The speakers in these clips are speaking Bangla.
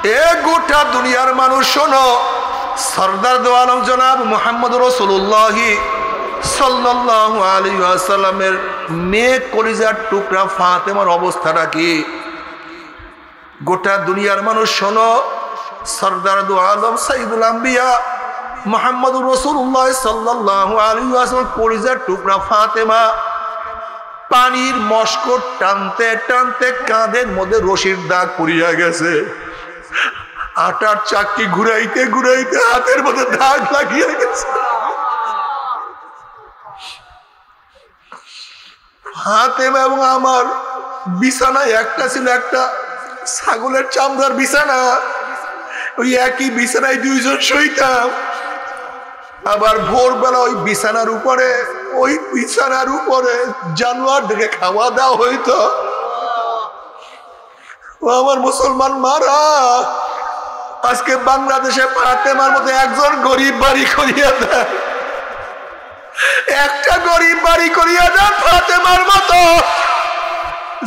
এ গোটা দুনিয়ার মানুষ শোনো, সরদার দো আলম জনাব মুহাম্মদ রাসূলুল্লাহ সাল্লাল্লাহু আলাইহি ওয়াসাল্লামের মেয়ে কলিজার টুকরা ফাতেমার অবস্থাটা কি? গোটা দুনিয়ার মানুষ শোনো, সরদার দো আলম সাইয়্যিদুল আম্বিয়া মুহাম্মদুর রাসূলুল্লাহ সাল্লাল্লাহু আলাইহি ওয়াসাল্লাম কলিজার টুকরা ফাতেমা পানির মস্কট টানতে টানতে কাঁধের মধ্যে রশির দাগ পড়িয়া গেছে। আটার চাকরি ঘুরাইতে ঘুরাইতে হাতের মধ্যে দাগ লাগিয়ে গেছে। ফাতেমা এবং আমার বিছানায় একটা ছিল একটা ছাগলের চামড়ার বিছানা, ওই একই বিছানায় দুইজন শুইতাম। আবার ভোরবেলা ওই বিছানার উপরে জানোয়ার দেখে খাওয়া দাওয়া হইতো। ও আমার মুসলমান মারা, আজকে বাংলাদেশে ফাতেমার মতো একজন গরিব বাড়ি করিয়া দেয়, একটা গরিব বাড়ি করিয়া দেন ফাতেমার মতো।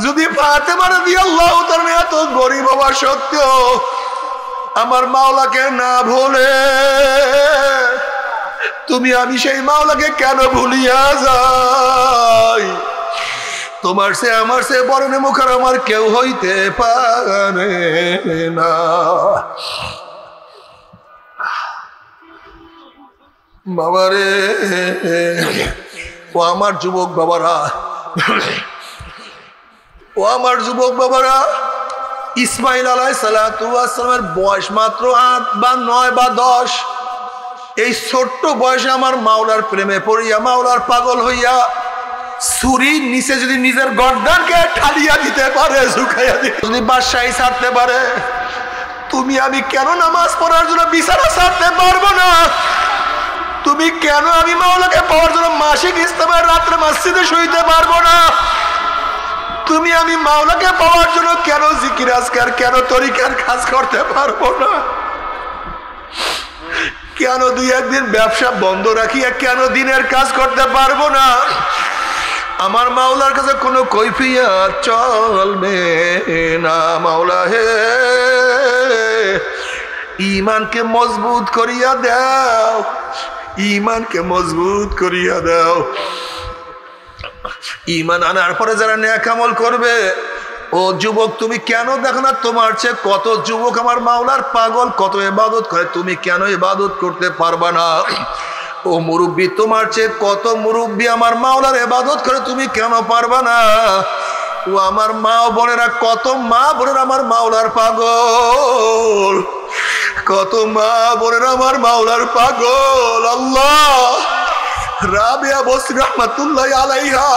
যদি ফাতেমা রাদিয়াল্লাহু তাআলা এত গরিব হওয়া সত্ত্বেও আমার মাওলাকে না ভুলে, তুমি আমি সেই মাওলাকে কেন ভুলিয়া যাই? তোমার সে আমার সে বড় নেমুখার আমার কেউ হইতে পারে না। বাবারে, ও আমার যুবক বাবারা, ইসমাইল আলাইহিস সালাতু ওয়াস সালামের বয়স মাত্র 8 বা 9 বা 10। এই ছোট্ট বয়সে আমার মাওলার প্রেমে পড়িয়া, মাওলার পাগল হইয়া ছুরির নিচে যদি নিজের গর্দানকে ঠালিয়া দিতে পারে, ঝুঁকাইয়া দিতে, যদি বাদশাহী ছাড়তে পারে, তুমি আমি কেন নামাজ পড়ার জন্য বিছানা ছাড়তে পারবো না? তুমি কেন আমি মাওলাকে পাওয়ার জন্য মাসিক ইস্তেমায় রাত্রে মসজিদে শুইতে পারবো না? তুমি আমি মাওলাকে পাওয়ার জন্য কেন জিকির আজকার, কেন তরিকার কাজ করতে পারবো না? কেন 2-1 দিন ব্যবসা বন্ধ রাখিয়া কেন দিনের কাজ করতে পারবো না? আমার মাওলার কাছে কোনো কৈফিয়ত চলবে না। মাওলা হে, ঈমানকে মজবুত করিয়া দাও, ঈমানকে মজবুত করিয়া দাও। ঈমান আনার পরে যারা নেক আমল করবে, ও যুবক তুমি কেন দেখো না তোমার চেয়ে কত যুবক আমার মাওলার পাগল, কত ইবাদত করে, তুমি কেন ইবাদত করতে পারবা না? ও মুরব্বী, তোমার চেয়ে কত মুরব্বী আমার মাওলার ইবাদত করে, তুমি কেন পারবা না? ও আমার মা বোনেরা, কত মা বোনেরা আমার মাওলার পাগল, কত মা বোনেরা আমার মাওলার পাগল। আল্লাহ, রাবিয়া বসরি রাহমাতুল্লাহ আলাইহা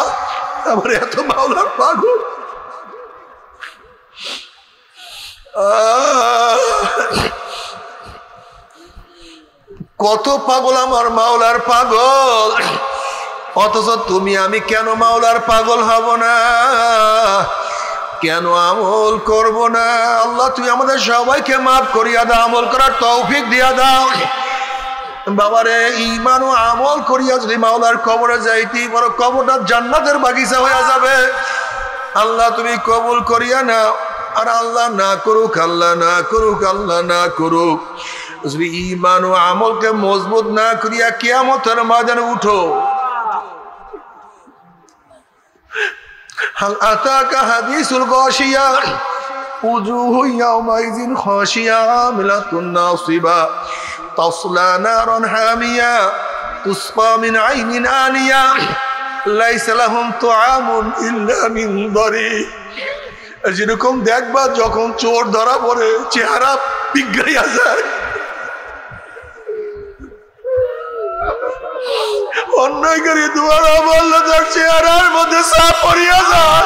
আমার এত মাওলার পাগল। কত পাগল আমার মাওলার পাগল, অথচ তুমি আমি কেন মাওলার পাগল হব না? কেন আমল করব না? আল্লাহ তুমি আমাদের সবাইকে মাফ করিয়া দাও, আমল করার তৌফিক দিয়া দাও। বাবারে, ঈমান ও আমল করিয়া যদি মাওলার কবরে যাইতি, বড় কবরটা জান্নাতের বাগিচা হয়ে যাবে। আল্লাহ তুমি কবুল করিয়া নাও। আর আল্লাহ না করুক, আল্লাহ না করুক, আল্লাহ না করুক, যদি ঈমান ও আমলকে মজবুত না করিয়া কিয়ামতের ময়দানে উঠো। হাল আতাকা হাদিসুল গাশিয়া উজুহু ইয়াওমাইযিন খাশিয়া আমিলাতুন নাসিবা তাসলা নারান হামিয়া তুসকা মিন আইনিন আনিয়া লাইসা লাহুম তুআমুন ইল্লা মিন দারি। যেরকম দেখবা যখন চোর ধরা পড়ে চেহারা বিগড়াইয়া যায়, অন্যায়কারী দুয়ারা বললে তার চেহারার মধ্যে সাপ পড়িয়া যায়।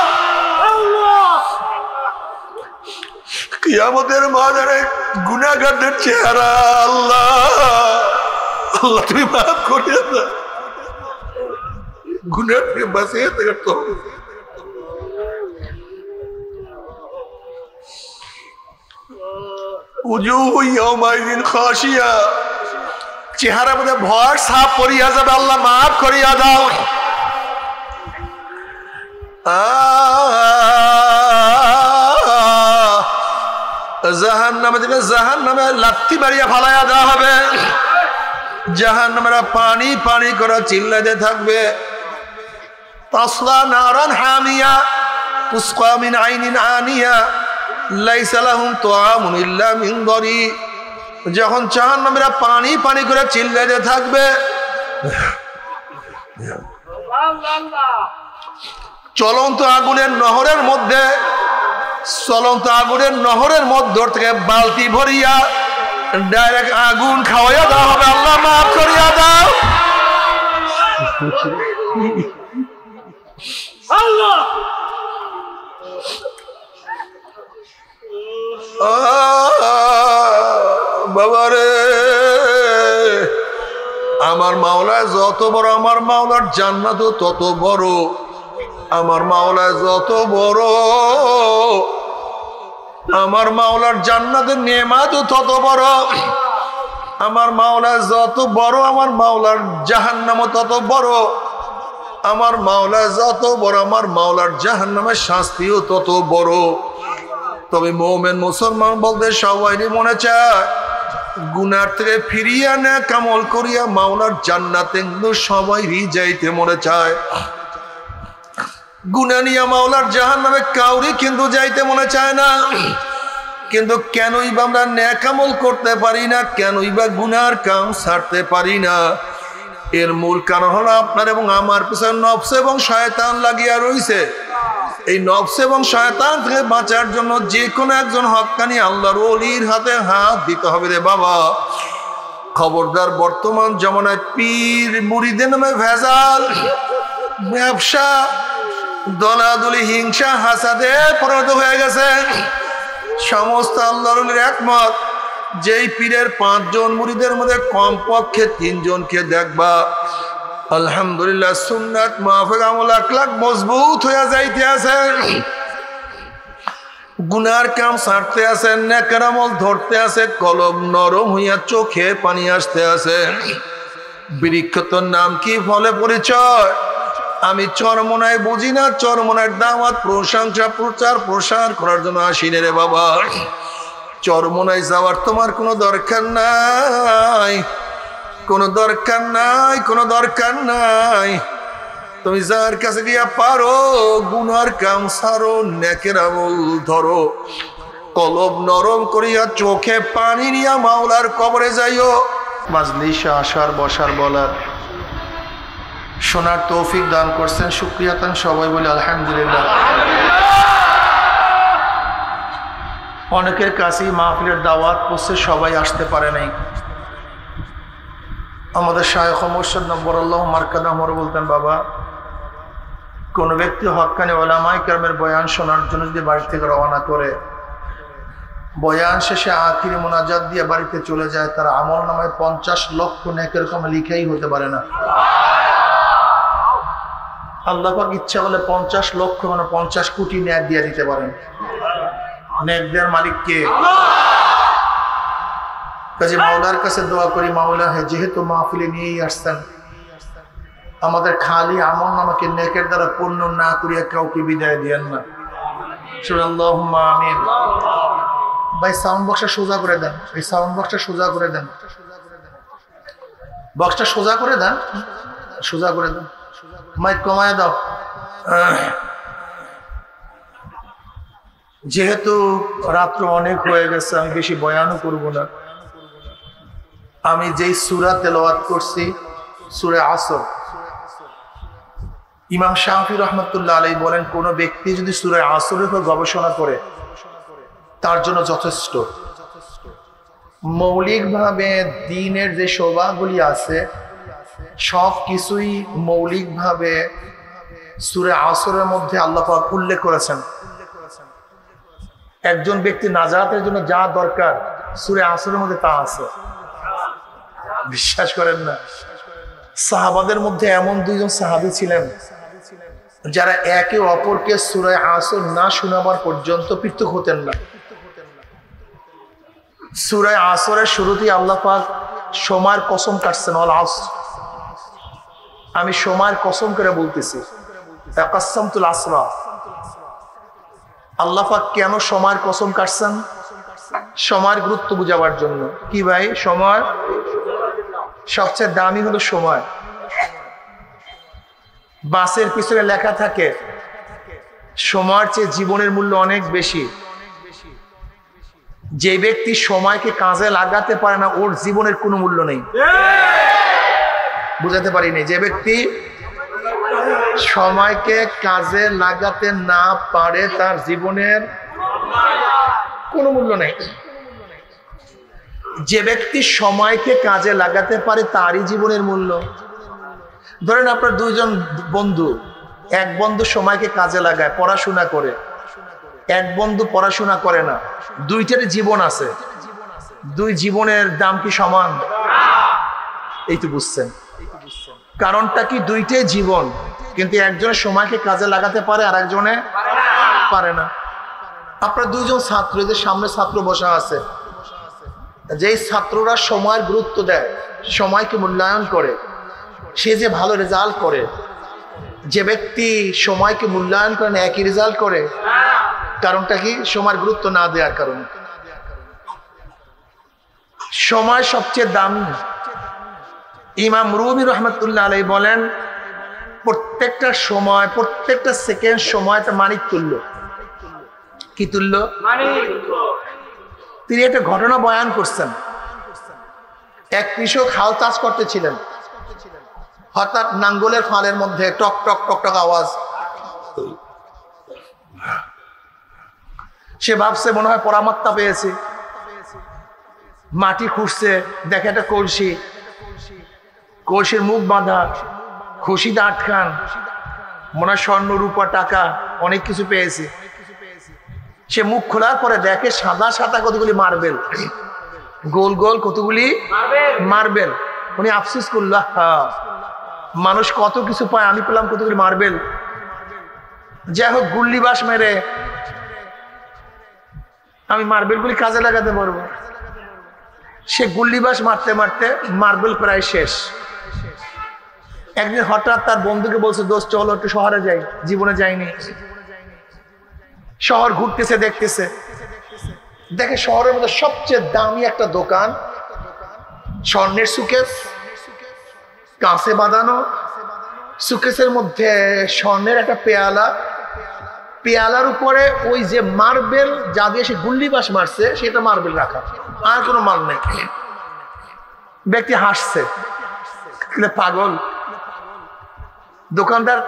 কিয়ামতের ময়দানে গুনাহগারদের চেহারা, আল্লাহ আল্লাহ তুমি মাফ করিয়া দাও, গুনাহ থেকে বাঁচিয়ে থাকতো। উজুহু ইয়াওমাইযিন খাশিয়া, চেহারার মধ্যে ভয় সাপ পড়িয়া যাবে, আল্লাহ মাফ করিয়া দাও। জাহান্নামে দিলে জাহান্নামে লাথি মারিয়া ফালাইয়া দেওয়া হবে। জাহান্নামেরা পানি পানি করে চিল্লাতে থাকবে। তাসলা নারান হামিয়া তুসকা মিন আইনিন আনিয়া লাইসা লাহুম তুআমুন ইল্লা মিন দরি। যখন জাহান্নামেরা পানি পানি করে চিল্লাতে থাকবে, চলন্ত আগুনের নহরের মধ্যে থেকে বালতি ভরিয়া ডাইরেক্ট আগুন খাওয়াইয়া দেওয়া হবে। আল্লাহ মাফ করিয়া দাও। বাবারে, আমার মাওলায় যত বড়, আমার মাওলার জান্নাত তত বড়। আমার মাওলায় যত বড়, আমার মাওলার জান্নাতের নেয়ামত তত বড়। আমার মাওলায় যত বড়, আমার মাওলার জাহান্নাম তত বড়। আমার মাওলায় যত বড়, আমার মাওলার জাহান্নামের শাস্তিও তত বড়। তবে মুমিন মুসলমান বলতে সবাইরই মনে চায় গুনার থেকে ফিরিয়া না কামল করিয়া মাওলার জান্নাতে, কিন্তু সবাইরই যাইতে মনে চায়। গুনাহ নিয়া মাওলার জাহান্নামে কাউরি কিন্তু যাইতে মনে চায় না। কিন্তু কেনই বা আমরা নেক আমল করতে পারি না, কেনই বা গুনার কাম ছাড়তে পারি না? এর মূল কারণ হলো আপনার এবং আমার পিছনে নফস এবং শয়তান লাগিয়া রইছে। এই নফস এবং শয়তান থেকে বাঁচার জন্য যে কোনো একজন হক্কানি আল্লাহর ওলির হাতে হাত দিতে হবে রে বাবা। খবরদার, বর্তমান জমানায় পীর মুরিদের নামে ভেজাল, ব্যবসা, দলাদলি, হিংসা, হাসাদে পরিণত হয়ে গেছে। সমস্ত আল্লাহর ওলির একমত, যেই পীরের 5 জন মুরিদের মধ্যে কমপক্ষে 3 জনকে দেখবা আলহামদুলিল্লাহ সুন্নাত মাফিক আমল আখলাক মজবুত হয়ে যাইতে আছে, গুনার কাম ছাড়তে আছে, নেকের আমল ধরতে আছে, কলব নরম হইয়া চোখে পানি আসতে আছে। বৃক্ষতর নাম কি, ফলে পরিচয়? আমি চরমনায় বুঝি না, চরমনার দাওয়াত প্রশংসা প্রচার প্রসার করার জন্য আসিনি রে বাবা। চরমনায় যাওয়ার তোমার কোনো দরকার নাই, কোনো দরকার নাই, কোনো দরকার নাই। তুমি যার কাছে গিয়া পারো গুনার কাম ছাড়ো, নেকের আমল ধরো, কলব নরম করিয়া চোখে পানি নিয়া মাওলার কবরে যাইও। মাজলিসে আসার বসার বলার শোনার তৌফিক দান করছেন, শুকরিয়া তান সবাই বলে আলহামদুলিল্লাহ। অনেকের কাছেই মাহফিলের দাওয়াত করছে, সবাই আসতে পারে নাই। আমাদের শায়খ মুর্শিদ নব্বরুল্লাহ মারকাদামর বলতেন, বাবা, কোন ব্যক্তি হক্কানি উলামায়ে কেরামের বয়ান শোনার জন্য যদি বাড়ি থেকে রওনা করে, বয়ান শেষে আখিরি মুনাজাত দিয়ে বাড়িতে চলে যায়, তার আমল নামায় 50 লক্ষ নেকের কম লিখাই হতে পারে না। আল্লাহ পাক ইচ্ছা করলে 50 লক্ষ মানে 50 কোটি নেক দিয়ে দিতে পারেন। নেক দেওয়ার মালিক কে? কাজে মাওলার কাছে দোয়া করি, মাওলা হে, যেহেতু মাহফিলে নিয়েই আসছেন, আমাদের খালি আমল নামাকে নেকের দ্বারা পূর্ণ না করিয়া কাউকে বিদায় দিয়েন না। আল্লাহুম্মা আমিন। ভাই সাউন্ড বক্সটা সোজা করে দেন, এই সাউন্ড বক্সটা সোজা করে দেন, বক্সটা সোজা করে দেন, সোজা করে দেন, মাইক কমায় দাও। যেহেতু রাত্র অনেক হয়ে গেছে, আমি বেশি বয়ানও করব না। আমি যেই সূরা তেলাওয়াত করছি, সূরা আসর, ইমাম শাফি রহমাতুল্লাহ আলাইহি বলেন, কোন ব্যক্তি যদি সূরা আসরের উপর গবেষণা করে তার জন্য যথেষ্ট। মৌলিকভাবে দ্বীনের যে শোভাগুলি আছে সব কিছুই মৌলিকভাবে সূরা আসরের মধ্যে আল্লাহ পাক উল্লেখ করেছেন। একজন ব্যক্তি নাজাতের জন্য যা দরকার সূরা আসরের মধ্যে তা আছে। বিশ্বাস করেন না, সাহাবাদের মধ্যে এমন 2 জন সাহাবী ছিলেন যারা একে অপরকে সূরা আসর না শোনাবার পর্যন্ত পৃথক হতেন না। সূরা আসরের শুরুতেই আল্লাহ পাক সময়ের কসম কাটছেন, ওয়াল আসর। আমি সময়ের কসম করে বলতেছি, তাকাসসামতুল আসরা। আল্লাহ পাক কেন সময়ের কসম কাটছেন? সময়ের গুরুত্ব বুঝাবার জন্য। কি ভাই? সময় সবচেয়ে দামি হলো সময়। বাসের পিছনে লেখা থাকে সময়ের চেয়ে জীবনের মূল্য অনেক বেশি। যে ব্যক্তি সময়কে কাজে লাগাতে পারে না ওর জীবনের কোনো মূল্য নেই। বুঝাতে পারিনি? যে ব্যক্তি সময়কে কাজে লাগাতে না পারে তার জীবনের কোনো মূল্য নেই। যে ব্যক্তি সময়কে কাজে লাগাতে পারে তারই জীবনের মূল্য। ধরেন আপনার দুইজন বন্ধু, এক বন্ধু সময়কে কাজে লাগায়, পড়াশোনা করে, এক বন্ধু পড়াশোনা করে না। দুইটারই জীবন আছে, দুই জীবনের দাম কি সমান? এই তো বুঝছেন কারণটা কি? দুইটাই জীবন, কিন্তু একজনের সময়কে কাজে লাগাতে পারে আর একজনে পারে না। আপনার দুইজন ছাত্র, যে সামনে ছাত্র বসা আছে, যেই ছাত্ররা সময়ের গুরুত্ব দেয়, সময়কে মূল্যায়ন করে, সে যে ভালো রেজাল্ট করে। যে ব্যক্তি সময়কে মূল্যায়ন করে না একই রেজাল্ট করে। কারণটা কি? সময়ের গুরুত্ব না দেওয়ার কারণে। সময় সবচেয়ে দামি। ইমাম রুমি রহমতুল্লাহ আলাইহি বলেন প্রত্যেকটা সময়, প্রত্যেকটা সেকেন্ড সময়টা মানিক তুল্য। কি তুল্য? তিনি একটা ঘটনা বয়ান করছেন। এক কৃষক হাল চাষ করতেছিলেন, হঠাৎ নাঙ্গলের ফালের মধ্যে টক টক টক টক আওয়াজ। সে ভাবছে মনে হয় পরামাত্মা পেয়েছে, মাটি খুঁড়ছে, দেখে একটা কলসি, কলসির মুখ বাঁধা, খুশিতে আটকান, মনে হয় স্বর্ণ রূপা টাকা অনেক কিছু পেয়েছে। সে মুখ খোলার পরে দেখে সাদা সাদা কতগুলি মার্বেল, গোল গোল কতগুলি মার্বেল। উনি আফসোস করল, মানুষ কত কিছু পায়, আমি পেলাম কতগুলি মার্বেল। যাই হোক, গুল্লি বাস মেরে আমি মার্বেলগুলি কাজে লাগাতে পারবো। সে গুল্লি বাস মারতে মারতে মার্বেল প্রায় শেষ। একদিন হঠাৎ তার বন্ধুকে বলছে, দোস্ত চলো একটু শহরে যাই, জীবনে যাইনি। শহর ঘুরতেছে, দেখতেছে, দেখে শহরের মধ্যে সবচেয়ে দামি একটা দোকান, স্বর্ণের সুকেস, কাঁচে বাঁধানো, সুকেসের মধ্যে স্বর্ণের একটা পেয়ালা, পেয়ালার উপরে ওই যে মার্বেল যা দিয়ে সে গুল্লি বাস মারছে সেটা মার্বেল রাখা, আর কোনো মাল নেই। ব্যক্তি হাসছে, পাগল। দোকানদার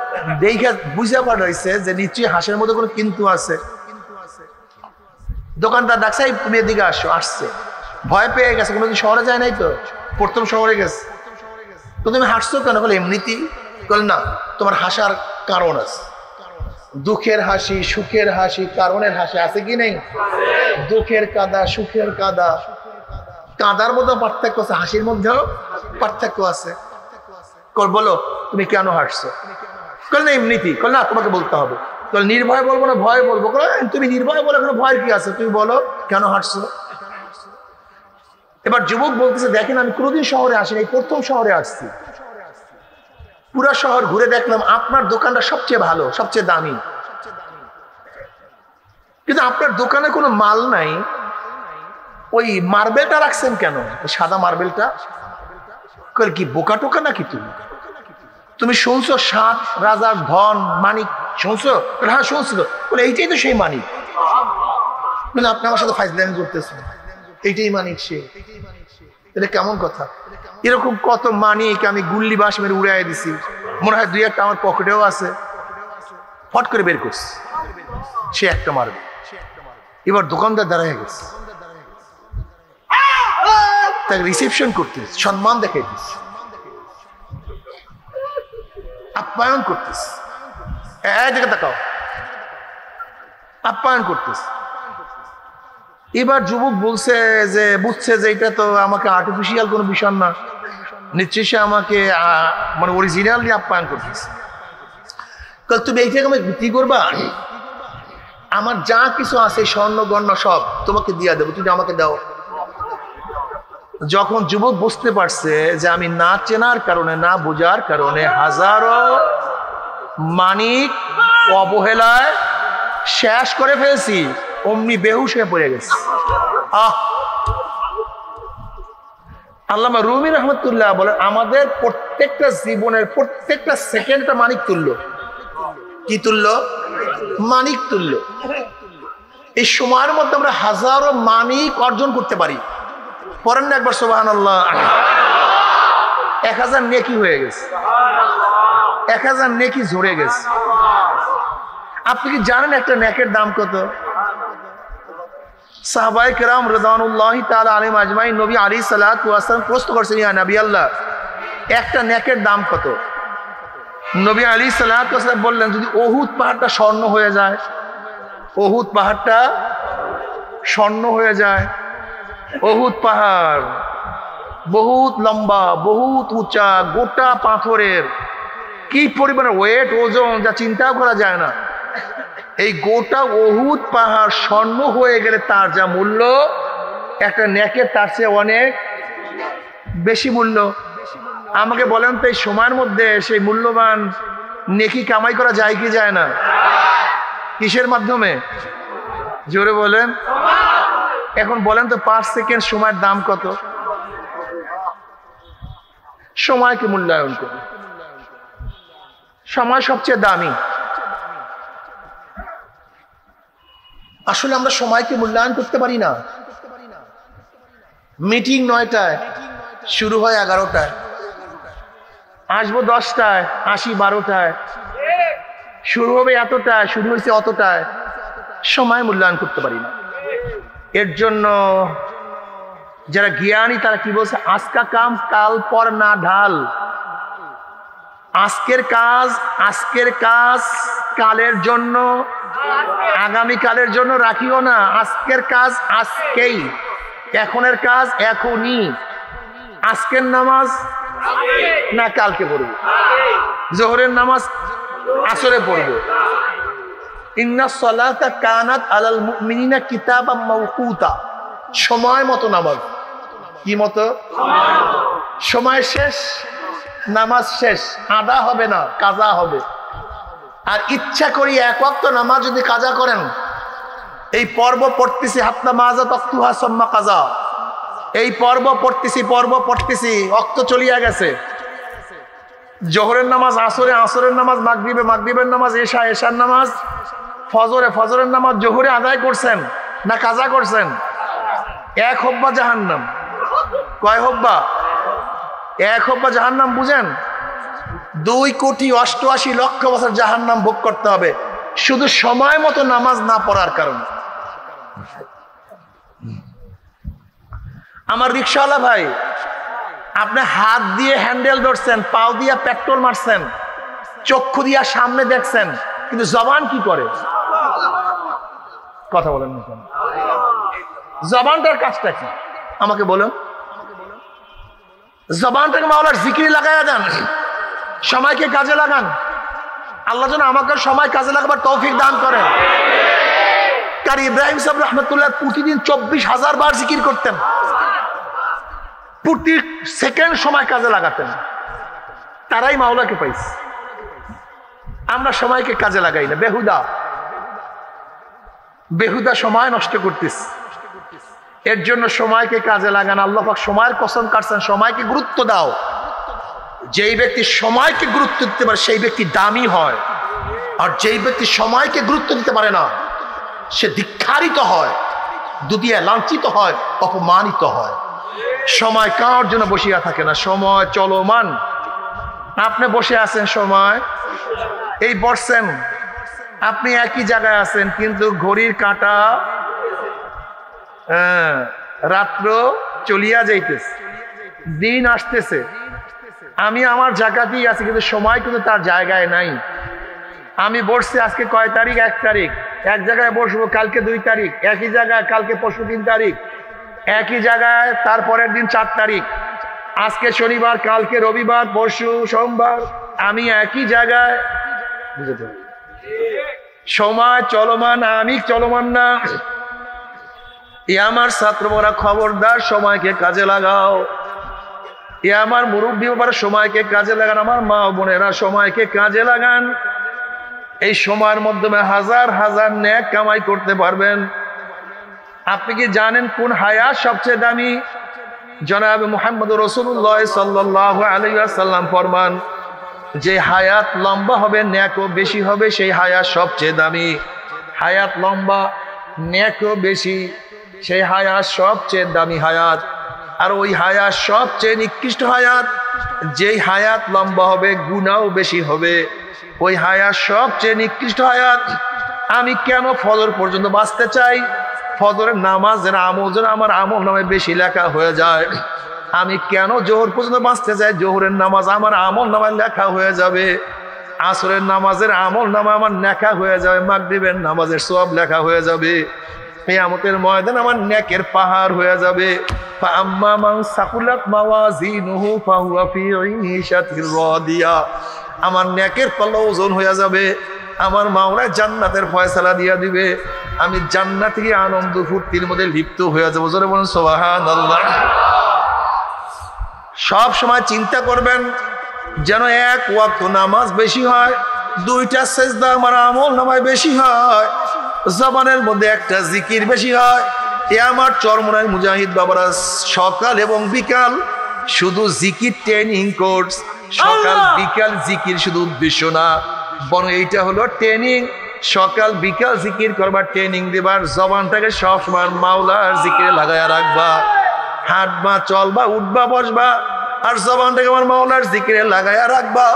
দেখে বুঝে পাঠাইছে যে নিশ্চয়ই হাঁসের মধ্যে কোনো কিন্তু আছে। দোকানদার ডাকছে, তুমি এদিকে আসো। আসছে, ভয় পেয়ে গেছে, কোনোদিন শহরে যায় নাই তো, প্রথম শহরে গেছে। তো তুমি হাসছো কেন? বলে এমনিতেই। বলে না, তোমার হাসার কারণ আছে। দুঃখের হাসি, সুখের হাসি, কারণের হাসি আছে কি নেই? দুঃখের কাদা, সুখের কাদা, কাদার মধ্যে পার্থক্য আছে, হাসির মধ্যেও পার্থক্য আছে। বলো তুমি কেন হাসছো? বল না এমনিতেই। বল না, তোমাকে বলতে হবে। বল নির্ভয় বলবো না ভয় বলবো? তুমি নির্ভয় বলে কোনো ভয়ের কি আছে? তুমি বলো কেন হাসছো? এবার যুবক বলতেছে, দেখেন আমি কোনোদিন শহরে আসিনি, এই প্রথম শহরে আসছি। পুরা শহর ঘুরে দেখলাম আপনার দোকানটা সবচেয়ে ভালো, সবচেয়ে দামি, কিন্তু আপনার দোকানে কোনো মাল নাই। ওই মার্বেলটা রাখছেন কেন, সাদা মার্বেলটা? কি বোকা টোকা নাকি তুমি? তুমি শুনছো সাত রাজার ধন মানিক শুনছো? হ্যাঁ শুনছো। বলে এইটাই তো সেই মানিক। মানে আপনি আমার সাথে ফাইজলামি করতেছেন, এইটাই মানিক সে। এটা কেমন কথা? এরকম কত মানিক আমি গুল্লি বাস মেরে উড়াই দিছি, মনে হয় দুই একটা আমার পকেটেও আছে। ফট করে বের করছে, সে একটা মারবে। এবার দোকানদার দাঁড়ায় গেছে, তাকে রিসেপশন করতেছে, সম্মান দেখাই দিচ্ছে, আপ্যায়ন করতেছে। এদিকে তাকাও, আপ্যায়ন করতেছে। এবার যুবক বলছে যে বুঝছে যে এটা তো আমাকে আর্টিফিশিয়াল কোনো বিষয় না, নিশ্চয়ই সে আমাকে মানে অরিজিনালি আপ্যায়ন করতেছে। তুমি এইটাকে আমাকে বিক্রি করবা? আমার যা কিছু আছে স্বর্ণ গণ্য সব তোমাকে দিয়ে দেবো, তুমি আমাকে দাও। যখন যুবক বুঝতে পারছে যে আমি না চেনার কারণে, না বোঝার কারণে হাজারো মানিক অবহেলায় শেষ করে ফেলছি, অমনি বেহুশ হয়ে পড়ে গেছে। আল্লামা রুমি রহমতুল্লাহ বলেন, আমাদের প্রত্যেকটা জীবনের প্রত্যেকটা সেকেন্ডটা মানিক তুল্য। কি তুল্য? মানিক তুল্য। এই সময়ের মধ্যে আমরা হাজারো মানিক অর্জন করতে পারি। পড়েন না একবার সুবহানাল্লাহ। 1000 নেকি হয়ে গেছে, 1000 নেকি ঝরে গেছে। আপনি কি জানেন একটা নেকের দাম কত? সাহাবায়ে কেরাম রিদওয়ানুল্লাহি তাআলা আলাইহিম আজমাইন নবী আলাইহিস সালাতু ওয়াস সালাম প্রশ্ন করছেন, ইয়া নবী আল্লাহ, একটা নেকের দাম কত? নবী আলাইহিস সালাতু ওয়াস সালাম বললেন, যদি উহুদ পাহাড়টা স্বর্ণ হয়ে যায়, উহুদ পাহাড়টা স্বর্ণ হয়ে যায়। উহুদ পাহাড় বহুত লম্বা, বহুত উঁচা, গোটা পাথরের, কি পরিমাণে ওয়েট, ওজন, যা চিন্তাও করা যায় না। এই গোটা উহুদ পাহাড় স্বর্ণ হয়ে গেলে তার যা মূল্য, একটা নেকের তার চেয়ে অনেক বেশি মূল্য। আমাকে বলেন তো, এই সময়ের মধ্যে সেই মূল্যবান নেকি কামাই করা যায় কি যায় না? কিসের মাধ্যমে? জোরে বলেন। এখন বলেন তো, 5 সেকেন্ড সময়ের দাম কত? সময়কে মূল্যায়ন করি। সময় সবচেয়ে দামি। আসলে আমরা সময়কে মূল্যায়ন করতে পারি না। মিটিং 9টায়, শুরু হয় 11টায়, আসবো 10টায়, আসি 12টায়, শুরু হবে এতটায়, শুরু হয়েছে অতটায়। সময় মূল্যায়ন করতে পারি না। এর জন্য যারা জ্ঞানী তারা কি বলছে, আজকা কাম কাল পর না ঢাল। আজকের কাজ কালের জন্য, আগামী কালের জন্য রাখিও না। আজকের কাজ আজকেই, এখনের কাজ এখনই। আজকের নামাজ না কালকে পড়বো, জোহরের নামাজ আসরে পড়বো। ইন্নাস সালাতা কানাত আলাল মুমিনিনা কিতাবাম মাওকুতা। সময় মতো নামাজ। কি মতো? সময় শেষ, নামাজ শেষ, আদা হবে না, কাজা হবে। আর ইচ্ছা করি এক ওয়াক্ত নামাজ যদি কাজা করেন, এই পর্ব পড়তেছি, হাত্তা মাজা তক্তুহা সম্মা কাজা, এই পর্ব পড়তেছি, অক্ত চলিয়া গেছে। জোহরের নামাজ আসরে, আসরের নামাজ মাগরিবে, মাগরিবের নামাজ এশা, এশার নামাজ ফজরে, ফজরের নামাজ জোহরে আদায় করছেন না কাজা করছেন? 1 হব্বা জাহান্নাম। কয় হব্বা? 1 হব্বা জাহান্নাম। বুঝেন? 2,88,00,000 বছর জাহান্নাম ভোগ করতে হবে শুধু সময় মতো নামাজ না পড়ার কারণে। আমার রিকশাওয়ালা ভাই, আপনি হাত দিয়ে হ্যান্ডেল ধরছেন, পাও দিয়া পেট্রোল মারছেন, চক্ষু দিয়া সামনে দেখছেন, কিন্তু জবান কি করে? কথা বলেন না কেন? জবানটার কাজটা কি আমাকে বলুন। জবানটাকে মাওলার জিকির লাগাইয়া দেন, সময়কে কাজে লাগান। আল্লাহ যেন আমাকে সময় কাজে লাগাবার তৌফিক দান করেন। কারি ইব্রাহিম সাহেব রহমতুল্লাহ প্রতিদিন 24,000 বার জিকির করতেন, প্রতি সেকেন্ড সময় কাজে লাগাতেন। তারাই মাওলাকে পাইছে। আমরা সময়কে কাজে লাগাই না, বেহুদা সময় নষ্ট করতেছি। এর জন্য সময়কে কাজে লাগান। আল্লাহ পাক সময়ের কসম কাটছেন, সময়কে গুরুত্ব দাও। যেই ব্যক্তি সময়কে গুরুত্ব দিতে পারে সেই ব্যক্তি দামি হয়, আর যেই ব্যক্তি সময়কে গুরুত্ব দিতে পারে না সে ধিক্কারিত হয়, দুনিয়ায় লাঞ্ছিত হয়, অপমানিত হয়। সময় কার জন্য বসিয়া থাকে না, সময় চলমান। আপনি বসে আছেন, সময় এই বসছেন, আপনি একই জায়গায় আছেন, কিন্তু ঘড়ির কাঁটা রাত্র চলিয়া যাইতেছে, দিন আসতেছে। আমি আমার জায়গাতেই আছি, কিন্তু সময় কিন্তু তার জায়গায় নাই। আমি বসছি আজকে কয় তারিখ? 1 তারিখ। এক জায়গায় বসবো কালকে 2 তারিখ, একই জায়গায় কালকে পরশু 3 তারিখ, একই জায়গায় তারপরের দিন 4 তারিখ। আজকে শনিবার, কালকে রবিবার, পরশু সোমবার, আমি একই জায়গায়। সময় চলমান, আমি চলমান না। এ আমার ছাত্ররা খবরদার, সময়কে কাজে লাগাও। এ আমার মুরব্বী বাবার, সময়কে কাজে লাগান। আমার মা বোনেরা, সময়কে কাজে লাগান। এই সময়ের মাধ্যমে হাজার হাজার নেক কামাই করতে পারবেন। আপনি কি জানেন কোন হায়াত সবচেয়ে দামি? জনাব মুহাম্মদ রাসূলুল্লাহ সাল্লাল্লাহু আলাইহি ওয়াসাল্লাম ফরমান, যে হায়াত লম্বা হবে, নেকও বেশি হবে, সেই হায়াত সবচেয়ে দামি। হায়াত লম্বা, নেকও বেশি, সেই হায়াত সবচেয়ে দামি হায়াত। আর ওই হায়াত সবচেয়ে নিকৃষ্ট হায়াত, যেই হায়াত লম্বা হবে গুনাহও বেশি হবে, ওই হায়াত সবচেয়ে নিকৃষ্ট হায়াত। আমি কেন ফজর পর্যন্ত বাঁচতে চাই? ফজরের নামাজের আমল যেন আমার আমল নামে বেশি লেখা হয়ে যায়। আমি কেন জোহর পর্যন্ত বাঁচতে চাই? জোহরের নামাজ আমার আমল নামায় লেখা হয়ে যাবে, আসরের নামাজের আমল নামা আমার লেখা হয়ে যাবে, মাগরিবের নামাজের সওয়াব লেখা হয়ে যাবে, কিয়ামতের ময়দান আমার নেকের পাহাড় হয়ে যাবে। ফাআম্মা মান সাকুলাত মাওয়াজিনুহু ফাহুয়া ফি ঈশাতির রাদিয়া, আমার নেকের পাল্লা ওজন হয়ে যাবে, আমার মাওলা জান্নাতের ফয়সালা দিয়া দিবে, আমি জান্নাতি আনন্দ ফুর্তির মধ্যে লিপ্ত হয়ে যাবো। জোরে বলুন সুবহানাল্লাহ। সব সময় চিন্তা করবেন যেন এক ওয়াক্ত নামাজ বেশি হয়, দুইটা সেজদা আমার আমল নামায় বেশি হয়, জবানের মধ্যে একটা জিকির বেশি হয়। এ আমার চরমনায় মুজাহিদ বাবারা সকাল এবং বিকাল শুধু জিকির ট্রেনিং কোর্স, সকাল বিকাল জিকির শুধু উদ্দেশ্য না, বরং এইটা হলো ট্রেনিং। সকাল বিকাল জিকির করবার ট্রেনিং দেবার, জবানটাকে সবসময় মাওলার জিকিরে লাগায়া রাখবা, হাঁটবা, চলবা, উঠবা, বসবা, আর জবানটাকে আমার মাওলার জিকিরে লাগায়া রাখবা।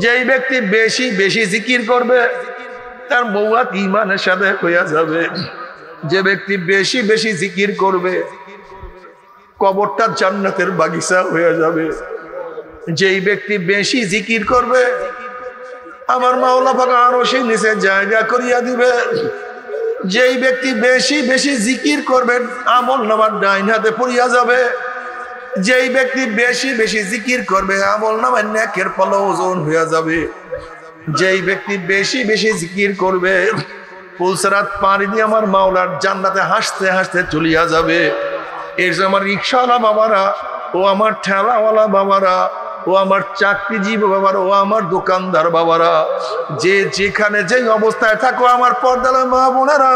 যেই ব্যক্তি বেশি বেশি জিকির করবে তার মৌয়াত ঈমানের সাথে হইয়া যাবে। যে ব্যক্তি বেশি বেশি জিকির করবে কবরটা জান্নাতের বাগিচা হয়ে যাবে। যেই ব্যক্তি বেশি জিকির করবে আমার মাওলা পাক আরশের নিচে জায়গা করিয়া দিবে। যেই ব্যক্তি বেশি বেশি জিকির করবেন আমল নামার ডাইন হাতে পড়িয়া যাবে। যেই ব্যক্তি বেশি বেশি জিকির করবে আমল নামার নেকের পাল্লা ওজন হইয়া যাবে। যেই ব্যক্তি বেশি বেশি জিকির করবে পুলসরাত পানি দিয়ে আমার মাওলার জান্নাতে হাসতে হাসতে চলিয়া যাবে। এর যে আমার রিক্সাওয়ালা বাবারা, ও আমার ঠেলাওয়ালা বাবারা, ও আমার চাকরিজীবী বাবারা, ও আমার দোকানদার বাবারা, যে যেখানে যেই অবস্থায় থাকো আমার পর্দার মা বোনেরা,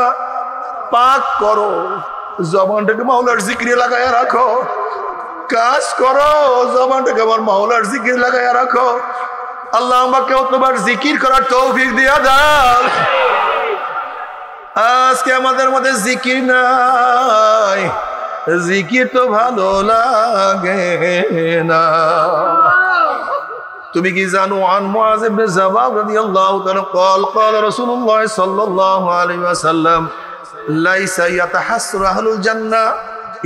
পাক করো, জবানটাকে মাওলার জিকিরে লাগাইয়া রাখো, কাজ করো, জবানটাকে আমার মাওলার জিকির লাগাইয়া রাখো। আল্লাহ আমাকে তোমার জিকির করার তৌফিক দিয়া দাও। আজকে আমাদের মধ্যে জিকির নাই, জিকির তো ভালো লাগে না। তুমি কি জানো আন মুআয ইবনে জাবাল রাদিয়াল্লাহু তাআলা قال قال رسول الله صلى الله عليه وسلم ليس يتحسر اهل الجنه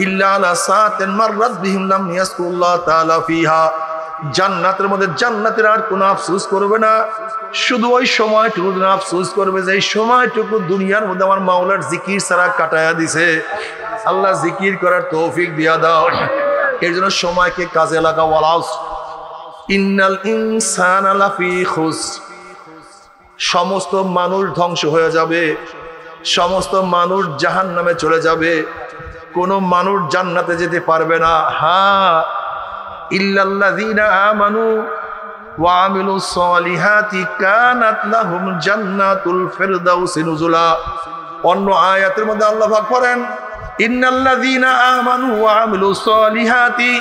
الا على ساعه مرت بهم لم يذكر الله تعالى فيها। জান্নাতের মধ্যে জান্নাতের আর কোনো আফসোস করবে না, শুধু ওই সময়টুকু আফসোস করবে যে এই সময়টুকু দুনিয়ার মধ্যে আমার মাওলার জিকির ছাড়া কাটায়া দিছে। আল্লাহ জিকির করার তৌফিক দিয়া দাও। এর জন্য সময়কে কাজে লাগাও। ওয়ালাউস ইন্নাল ইনসানা লাফি খুসর, সমস্ত মানুষ ধ্বংস হয়ে যাবে, সমস্ত মানুষ জাহান্নামে চলে যাবে, কোন মানুষ জান্নাতে যেতে পারবে না। হ্যাঁ, ইল্লাল্লাযীনা আমানু ওয়া আমিলুস সলিহাতি কানাত লাহুম জান্নাতুল ফিরদাউসি নুজুলা। অন্য আয়াতের মধ্যে আল্লাহ পাক বলেন ইন্নাল্লাযীনা আমানু ওয়া আমিলুস সলিহাতি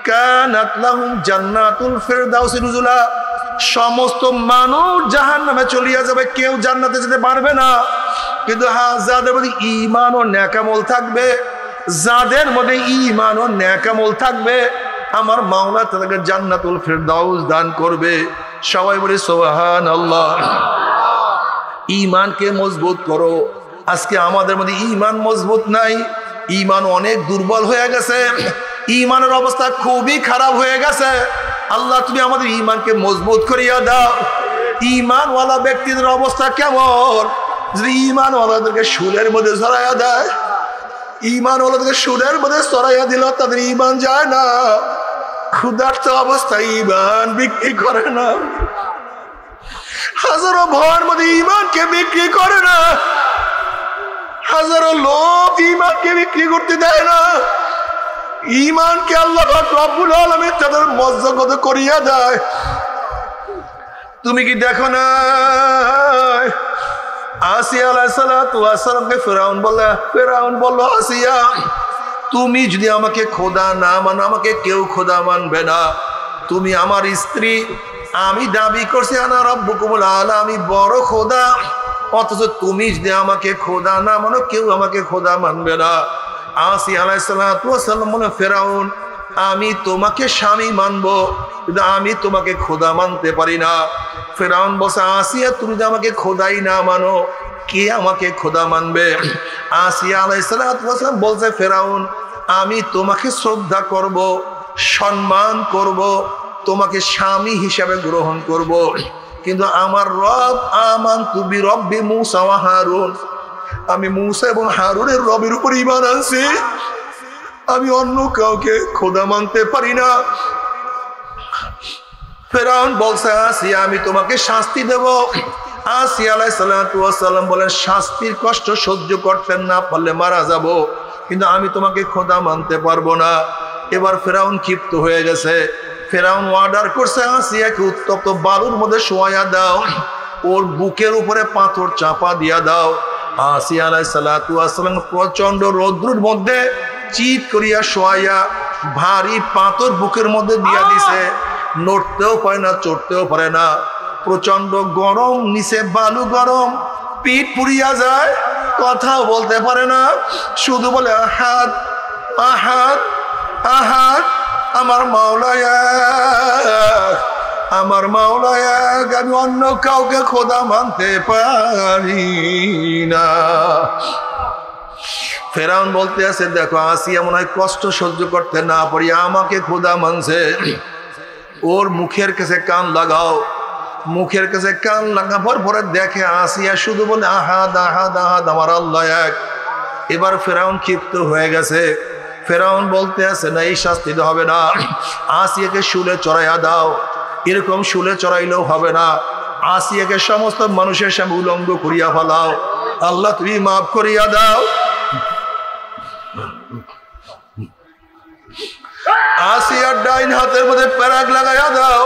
কানাত লাহুম জান্নাতুল ফিরদাউসি নুজুলা। সমস্ত মানুষ জাহান্নামে চলিয়া যাবে, কেউ জান্নাতে যেতে পারবে না। কিন্তু হ্যাঁ, যাদের মধ্যে ঈমান ও নেকামল থাকবে, যাদের মধ্যে ঈমান ও নেকামল থাকবে আমার মাওলা তাদেরকে জান্নাতুল ফিরদাউস দান করবে। সবাই বলি সুবহানাল্লাহ। ঈমানকে মজবুত করো। আজকে আমাদের মধ্যে ঈমান মজবুত নাই, ঈমান অনেক দুর্বল হয়ে গেছে, ঈমানের অবস্থা খুবই খারাপ হয়ে গেছে। আল্লাহ তুমি আমাদের ঈমানকে মজবুত করিয়া দাও। ঈমানওয়ালা ব্যক্তিদের অবস্থা কেমন? যদি ঈমানওয়ালাদেরকে সুরের মধ্যে জড়াইয়া দেয়, ঈমানওয়ালাদেরকে সুরের মধ্যে জড়াইয়া দিল, তাদের ঈমান যায় না। ক্ষুধার্ত অবস্থায় ঈমান বিক্রি করে না, হাজারো ভয়ের মধ্যে ঈমানকে বিক্রি করে না, হাজারো লোক ঈমানকে বিক্রি করতে দেয় না। ঈমানকে আল্লাহ পাক রব্বুল আলামিন তাদের মর্যাদা করিয়া দেয়। তুমি কি দেখো না আসিয়া আলাইহিস সালাতু ওয়াস সালামকে ফেরাউন বলল, আসিয়া তুমি যদি আমাকে খোদা না মানো, আমাকে কেউ খোদা মানবে না। তুমি আমার স্ত্রী, আমি দাবি করছি আনা রাব্বুকুমুল আলা, আমি বড় খোদা, অথচ তুমি যদি আমাকে খোদা না মানো, কেউ আমাকে খোদা মানবে না। আসিয়া আলাইহিস সালাতু ওয়াস সালাম বলে, ফেরাউন আমি তোমাকে স্বামী মানবো, কিন্তু আমি তোমাকে খোদা মানতে পারি না। ফেরাউন বলছে, আসিয়া তুমি যদি আমাকে খোদাই না মানো, কে আমাকে খোদা মানবে? আসিয়া আলাইহিস সালাতু ওয়াস সালাম বলছে, ফেরাউন আমি তোমাকে শ্রদ্ধা করব, সম্মান করব, তোমাকে স্বামী হিসাবে গ্রহণ করব, কিন্তু আমার রব আমানতু বিরব্বি মূসা ওয়া হারুন, আমি মূসা এবং হারুনের রবের উপর ঈমান আনছি, আমি অন্য কাউকে খোদা মানতে পারি না। ফেরাউন বলছে, আসিয়া আমি তোমাকে শাস্তি দেব। আসিয়া আলাইহিস সালাতু ওয়াস সালাম বলেন, শাস্তির কষ্ট সহ্য করতে না পারলে মারা যাব, কিন্তু আমি তোমাকে খোদা মানতে পারবো না। এবার ফেরাউন ক্ষিপ্ত হয়ে গেছে। ফেরাউন অর্ডার করছে, আসিয়াকে উত্তপ্ত বালুর মধ্যে শোয়া দাও, ওর বুকের উপরে পাথর চাপা দিয়া দাও। আসিয়া আলাইহিস সালাতু ওয়াস সালাম প্রচন্ড রৌদ্রের মধ্যে চিৎ করিয়া শোয়া ভারী পাথর বুকের মধ্যে দিয়া দিছে, নড়তেও পারে না, চড়তেও পারে না, প্রচন্ড গরম, নিচে বালু গরম, পিঠ পুড়িয়া যায়, কথাও বলতে পারে না, শুধু বলে আহাদ আহাদ আহাদ, আমার মাওলা এক, আমার মাওলা এক, আমি অন্য কাউকে খোদা মানতে পারি না। ফেরাউন বলতে আছে, দেখো আসিয়া মনে হয় কষ্ট সহ্য করতে না পারি আমাকে খোদা মানছে, ওর মুখের কাছে কান লাগাও। মুখের কাছে কান লাগাবার পরে দেখে আসিয়া শুধু বলে আহাদ আহাদ আহাদ, আমার আল্লাহ এক। এবার ফেরাউন ক্ষিপ্ত হয়ে গেছে। ফেরাউন বলতে আছে, না এই শাস্তি তো হবে না, আসিয়াকে শুলে চড়াইয়া দাও। এরকম শুলে চড়াইলেও হবে না, আসিয়াকে সমস্ত মানুষের সামনে উলঙ্গ করিয়া ফেলাও, আল্লাহ তুমি মাফ করিয়া দাও। আসিয়ার ডাইন হাতের মধ্যে প্যারাগ লাগাইয়া দাও,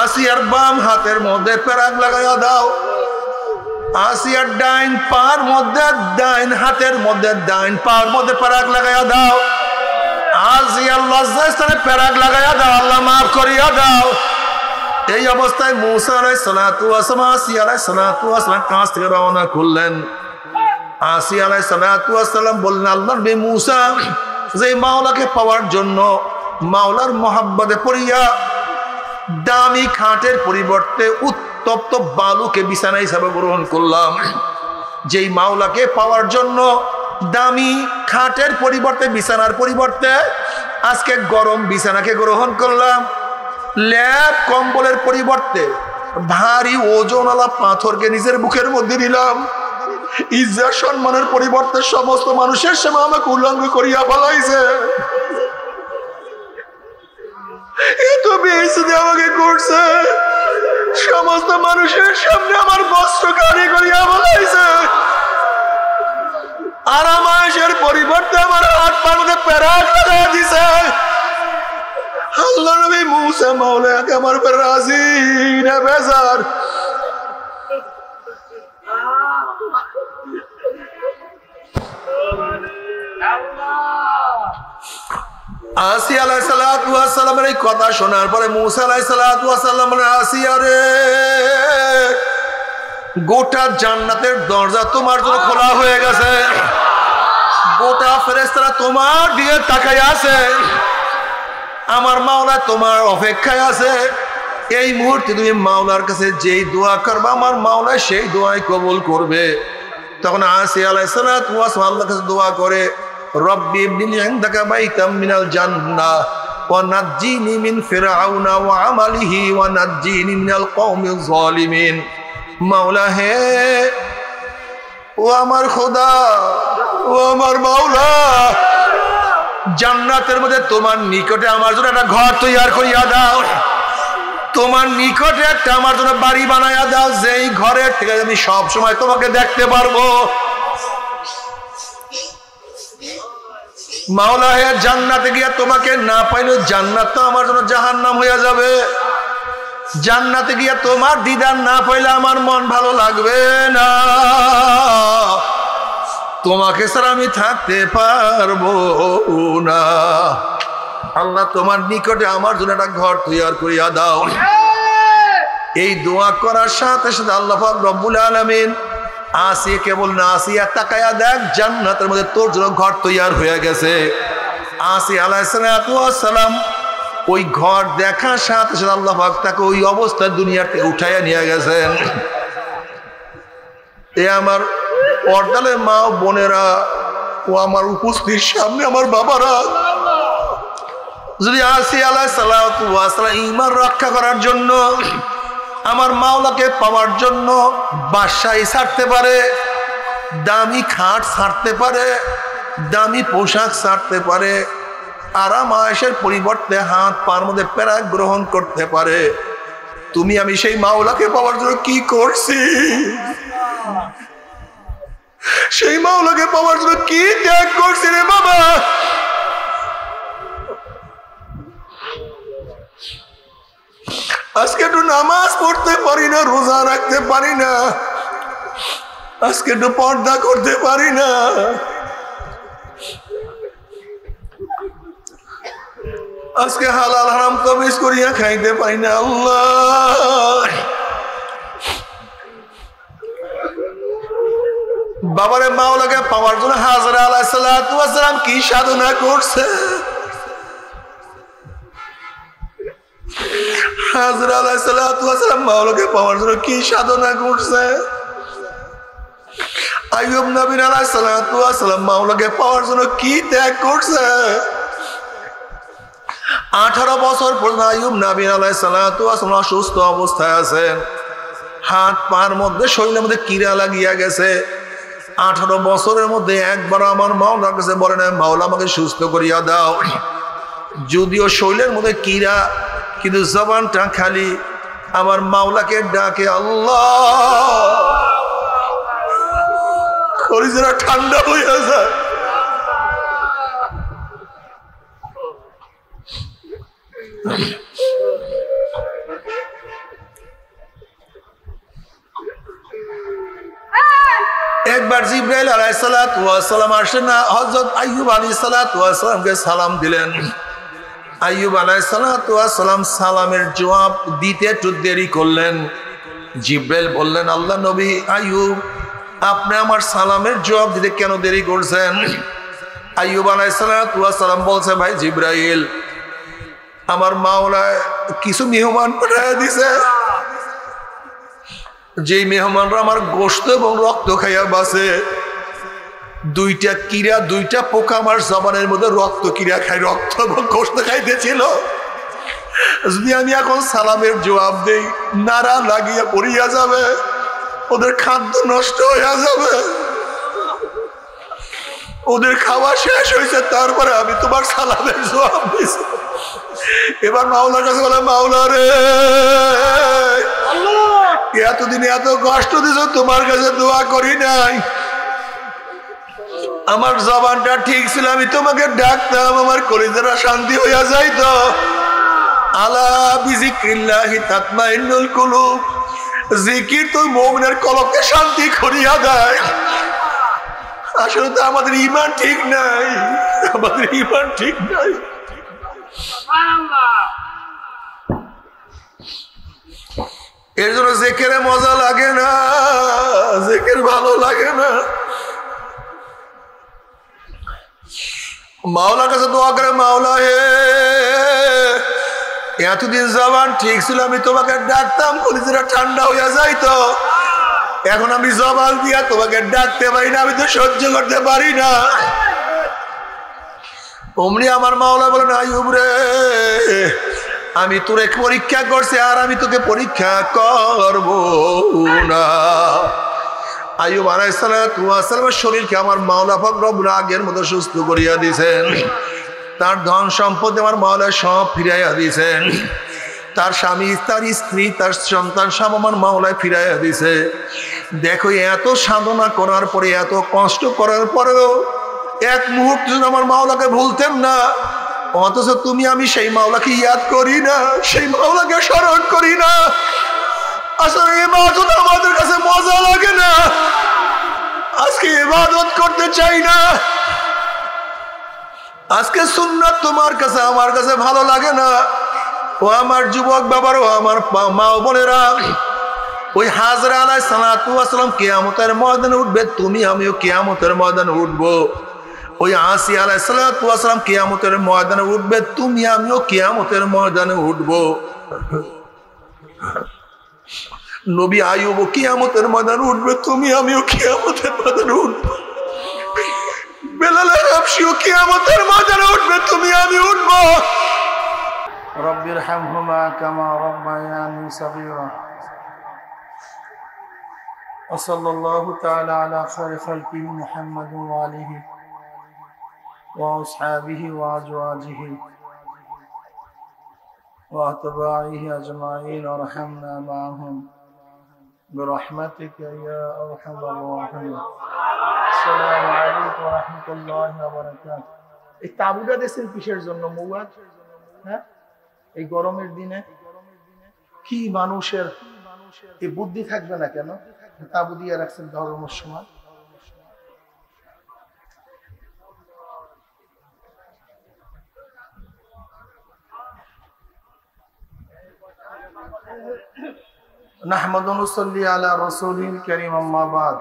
আসিয়ার বাম হাতের মধ্যে প্যারাগ লাগাইয়া দাও, আসিয়ার ডাইন পার মধ্যে, ডাইন হাতের মধ্যে, ডাইন পার মধ্যে প্যারাগ লাগাইয়া দাও, আসিয়ার লজ্জাস্থানে প্যারাগ লাগাইয়া দাও, আল্লাহ মাফ করিয়া দাও। এই অবস্থায় মূসা আলাইহিস সালাতু ওয়াস সালাম আসিয়া আলাইহিস সালাতু ওয়াস সালাম কাছ থেকে রওনা করলেন। আসিয়া আলাইহিস সালাতু ওয়াস সালাম বললেন, আল্লাহর নবী মূসা যে মাওলাকে পাওয়ার জন্য মাওলার মহাব্বতে পড়িয়া দামি খাটের পরিবর্তে উত্তপ্ত বালুকে বিছানা হিসাবে গ্রহণ করলাম, যেই মাওলাকে পাওয়ার জন্য দামি খাটের পরিবর্তে, বিছানার পরিবর্তে আজকে গরম বিছানাকে গ্রহণ করলাম, ল্যাপ কম্বলের পরিবর্তে ভারী ওজনওয়ালা পাথরকে নিজের বুকের মধ্যে নিলাম, ইজ্জত সম্মানের পরিবর্তে সমস্ত মানুষের সামনে আমাকে উলঙ্গ করিয়া ফেলাইছে, এত বেইজ্জতি আমাকে করছে, সমস্ত মানুষের সামনে আমার বস্ত্র কারি করিয়া ফেলাইছে, আরামায়েশের পরিবর্তে আমার হাত পার মধ্যে প্যারাগ লাগাইয়া দিছে। আল্লাহর নবী মূসা মাওলাকে আমার উপর রাজি না বেজার। আসিয়া আলাইহিস সালাতু ওয়াস সালামের এই কথা শোনার পরে মূসা আলাইহিস সালাতু ওয়াস সালাম বলেন, আসিয়া রে, গোটা জান্নাতের দরজা তোমার জন্য খোলা হয়ে গেছে, গোটা ফেরেশতারা তোমার দিকে তাকায় আছে, আমার মাওলা তোমার অপেক্ষায় আছে। এই মুহূর্তে তুমি মাওলার কাছে যেই দোয়া করবে, আমার মাওলা সেই দোয়াই কবুল করবে। তখন আসিয়া আলাইহিস সালাতু ওয়াস সালাম আল্লাহর কাছে দোয়া করে, রব্বি ইবনিলি ইনদাকা বাইতাম মিনাল জান্নাহ ওয়া নাজ্জিনি মিন ফিরআউনা ওয়া আমালিহি ওয়া নাজ্জিনি মিনাল কওমিজ জালিমিন। মাওলা হে, ও আমার খোদা, ও আমার মাওলা, জান্নাতের মধ্যে তোমার নিকটে আমার জন্য একটা ঘর তৈরি করিয়া দাও, তোমার নিকটে একটা আমার জন্য বাড়ি বানাইয়া দাও, যেই ঘরের থেকে আমি সব সময় তোমাকে দেখতে পারবো। মাওলা হে, জান্নাতে গিয়া তোমাকে না পাইলে জান্নাত তো আমার জন্য জাহান্নাম হইয়া যাবে, জান্নাতে গিয়া তোমার দিদার না পাইলে আমার মন ভালো লাগবে না। তোমাকে ছাড়া আমি থাকতে পারবো না। আল্লাহ তোমার নিকটে আমার জন্য একটা ঘর তৈরি করিয়া দাও। এই দোয়া করার সাথে সাথে আল্লাহ পাক রব্বুল আলামিন আসিয়াকে বললেন, আসিয়া তাকায়া দেখ, জান্নাতের মধ্যে তোর জন্য ঘর তৈরি হয়ে গেছে। আসিয়া আলাইহিস সালাম ওই ঘর দেখার সাথে সাথে আল্লাহ পাক তাকে ওই অবস্থায় দুনিয়াতে উঠাইয়া নিয়ে গেছেন। এ আমার পর্দালের মা বোনেরা ও আমার উপস্থিত সামনে আমার বাবারা, যদি আসিয়া আলাইহিস সালাম ঈমান রক্ষা করার জন্য, আমার মাওলাকে পাওয়ার জন্য বাদশাহী ছাড়তে পারে, দামি খাট ছাড়তে পারে, দামি পোশাক ছাড়তে পারে, আরাম আয়েশের পরিবর্তে হাত পার মধ্যে প্যারাক গ্রহণ করতে পারে, তুমি আমি সেই মাওলাকে পাওয়ার জন্য কি করছি? সেই মাওলাকে পাওয়ার জন্য কি ত্যাগ করছি রে বাবা? আজকে একটু নামাজ পড়তে পারি না, রোজা রাখতে পারি না, আজকে একটু পর্দা করতে পারি না, আজকে হালাল হারাম কবিজ করিয়া খাইতে পারি না। আল্লাহ বাবারে মাওলাকে পাওয়ার জন্য হাজরা আলাইহিস সালাম কি সাধনা করছে? হাজরা আলাইহিস সালাম মাওলাকে পাওয়ার জন্য কি সাধনা করছে? আইয়ুব নবী আলাইহিস সালাম মাওলাকে পাওয়ার জন্য কি ত্যাগ করছে? 18 বছর পর্যন্ত আইয়ুব নবী আলাইহিস সালাম অসুস্থ অবস্থায় আছেন, হাত পার মধ্যে শরীরের মধ্যে কিরা লাগিয়া গেছে। 18 বছরের মধ্যে একবার আমার মাওলার কাছে বলেন, মাওলা আমাকে সুস্থ করিয়া দাও। যদিও শরীরের মধ্যে কিরা, কিন্তু জবানটা খালি আমার মাওলাকে ডাকে আল্লাহ। কলিজাটা ঠান্ডা হইয়া যায়। একবার জিবরাইল আলাইহিস সালাম আসেন না, হযরত আইয়ুব আলাইহিস সালামকে সালাম দিলেন। আইয়ুব আলাইহিস সালাম সালামের জবাব দিতে একটু দেরি করলেন। জিবরাইল বললেন, আল্লাহ নবী আইয়ুব, আপনি আমার সালামের জবাব দিতে কেন দেরি করছেন? আইয়ুব আলাইহিস সালাম বলছে, ভাই জিবরাইল, আমার মাওলা কিছু মেহমান পাঠিয়ে দিছে, যে মেহমানরা আমার গোশত এবং রক্ত খাইয়া বাঁচে। 2টা কিরা, 2টা পোকা আমার জবানের মধ্যে রক্ত কিরা খাই, রক্ত এবং গোশত খাইতেছিল। যদি আমি এখন সালামের জবাব দেই, নাড়া লাগিয়া পড়িয়া যাবে, ওদের খাদ্য নষ্ট হইয়া যাবে, ওদের খাওয়া শেষ হয়েছে, তারপরে আমি তোমার সালামের জবাব দিছি। এবার মাওলার কাছে বলে, মাওলা রে, এতদিন এত কষ্ট দিছ, তোমার কাছে দোয়া করি নাই, আমার জবানটা ঠিক ছিল, আমি তোমাকে ডাকতাম, আমার কলিজাটা শান্তি হইয়া যাইতো। আলা বিযিক্রিল্লাহি তাতমাইন্নুল কুলুব, জিকির তো মুমিনের কলবকে শান্তি করিয়া দেয়। আসলে তো আমাদের ঈমান ঠিক নাই, আমাদের ঈমান ঠিক নাই। এর জন্য জিকিরে মজা লাগে না, জিকির ভালো লাগে না। মাওলার কাছে দোয়া করে, মাওলা হে, এতদিন জবান ঠিক ছিল, আমি তোমাকে ডাকতাম, কলিজাটা ঠান্ডা হইয়া যাইতো। এখন আমি জবান দিয়া তোমাকে ডাকতে পারি না, আমি তো সহ্য করতে পারি না। অমনি আমার মাওলা বলেন, আইয়ুব রে, আমি তোরে পরীক্ষা করছি, আর আমি তোকে পরীক্ষা করব না। আইয়ুব আলাইহিস সালামের শরীরকে আমার মাওলা পাক রব্বুল আগের মতো সুস্থ করিয়া দিয়েছেন। তার ধন সম্পদ আমার মাওলা সব ফিরাইয়া দিয়েছেন। তার স্বামী, তার স্ত্রী, তার সন্তান সব আমার মাওলায় ফিরাইয়া দিয়েছে। দেখো, এত সাধনা করার পরে, এত কষ্ট করার পরেও এক মুহূর্ত আমার মাওলাকে ভুলতেন না। অথচ তুমি আমি সেই মাওলাকে ইয়াদ করি না, সেই মাওলাকে স্মরণ করি না। আসলে ইবাদত আমাদের কাছে মজা লাগে না, আজকে ইবাদত করতে চাই না। আজকে সুন্নাত তোমার কাছে আমার কাছে ভালো লাগে না। ও আমার যুবক বাবারও, আমার মা বোনেরা, ওই হাজরা আলাইহিস সালাতু ওয়াস সালাম কিয়ামতের ময়দানে উঠবে, তুমি আমিও কিয়ামতের ময়দানে উঠবো। ওই আসিয়া আলাইহিস সালাতু ওয়াস সালাম কিয়ামতের ময়দানে উঠবে, তুমি আমিও কিয়ামতের ময়দানে উঠবো। নবী আইয়ুব কিয়ামতের ময়দানে উঠবে, তুমি আমিও কিয়ামতের ময়দানে উঠবো। বেলাল হাবশিও কিয়ামতের ময়দানে উঠবে, তুমি আমি উঠবো। রব্বিরহামহুমা কামা রাব্বায়ানি সগীরা। ওয়াসাল্লাল্লাহু তাআলা আলা খায়রি খালকিহি মুহাম্মাদিন ওয়া আলিহি ওয়া আসহাবিহি ওয়া আজওয়াজিহি ওয়া আতবাইহি আজমাইন ওয়ারহামনা মাআহুম বিরহমাতিকা ইয়া আরহামার রাহিমিন। আসসালামু আলাইকুম ওয়া রাহমাতুল্লাহি ওয়া বারাকাতুহু। এই তাবুটা দেশের কিসের জন্য মুবাদ? হ্যাঁ, এই গরমের দিনে কি মানুষের এই বুদ্ধি থাকবে না কেন তাবু দিয়ে রাখছেন ধর্মের সময়? নাহমাদু ওয়া নুসাল্লি আলা রাসূলিল কারীম, আম্মা বাদ।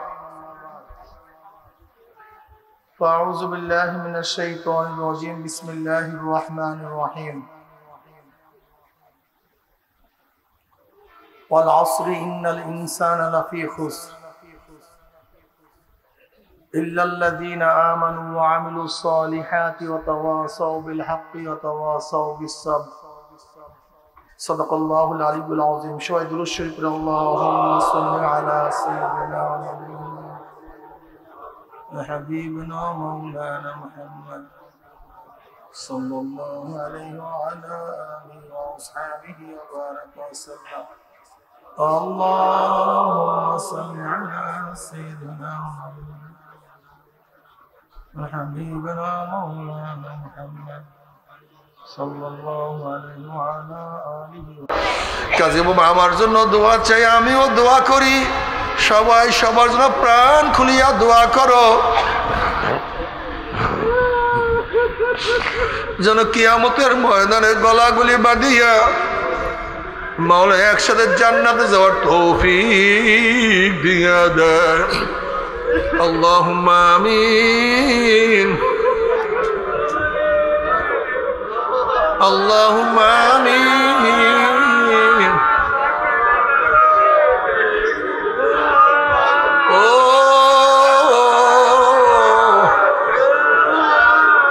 فأعوذ بالله من الشيطان الرجيم. بسم الله الرحمن الرحيم. والعصر إن الإنسان لفي خسر إلا الذين آمنوا وعملوا الصالحات وتواصوا بالحق وتواصوا بالصبر. صدق الله العلي العظيم. شهد الشرك. اللهم صل على سيدنا وحبيبنا مولانا محمد صلى الله عليه وعلى آله وأصحابه وبارك وسلم. اللهم صل على سيدنا وحبيبنا مولانا محمد صلى الله عليه وعلى آله. কাজী বাবা আমার জন্য দোয়া চাই, আমিও দোয়া করি। সবাই সবার জন্য প্রাণ খুলিয়া দোয়া করো যেন কিয়ামতের ময়দানে গলাগুলি বাঁধিয়া মাওলা একসাথে জান্নাতে যাওয়ার তৌফিক দিয়া দেয়। আল্লাহুম্মা আমিন, আল্লাহুম্মা আমিন।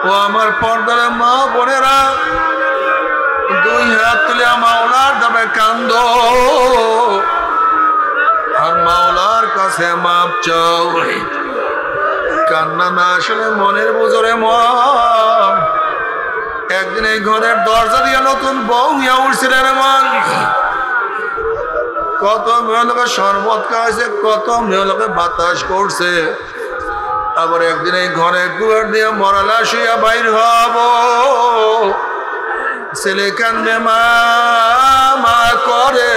ও আমার পর্দার মা বোনেরা, দুই হাত তুলে মাওলার দাবে কান্দো আর মাওলার কাছে মাপ চাও। কান্না না আসলে মনের বুঝরে মন। একদিন এই ঘরের দরজা দিয়ে নতুন বউ হইয়া উঠছিলেন মন। কত মেয়ে লোকে শরবত খাওয়াইছে, কত মেয়ে লোকে বাতাস করছে। আবার একদিন এই ঘরের দুয়ার দিয়ে মরালা শুইয়া বাইর হব। ছেলে কানবে মা মা করে,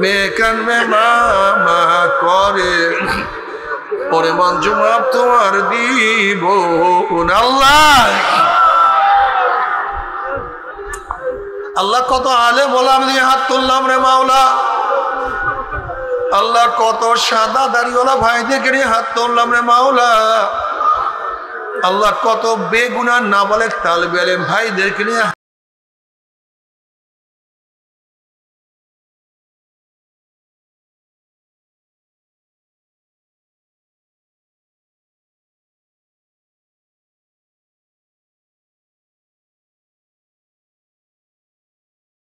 মেয়ে কানবে মা মা করে। পরে মঞ্চ মাপ তোমার দিব আল্লাহ। আল্লাহ কত আলে বললাম দিয়ে হাত তুললাম রে মাওলা। আল্লাহ কত সাদা দাড়িওয়ালা ভাইদেরকে নিয়ে হাত তুললাম রে মাওলা। আল্লাহ কত বেগুনার নাবালেগ তালেবে ইলম ভাইদেরকে নিয়ে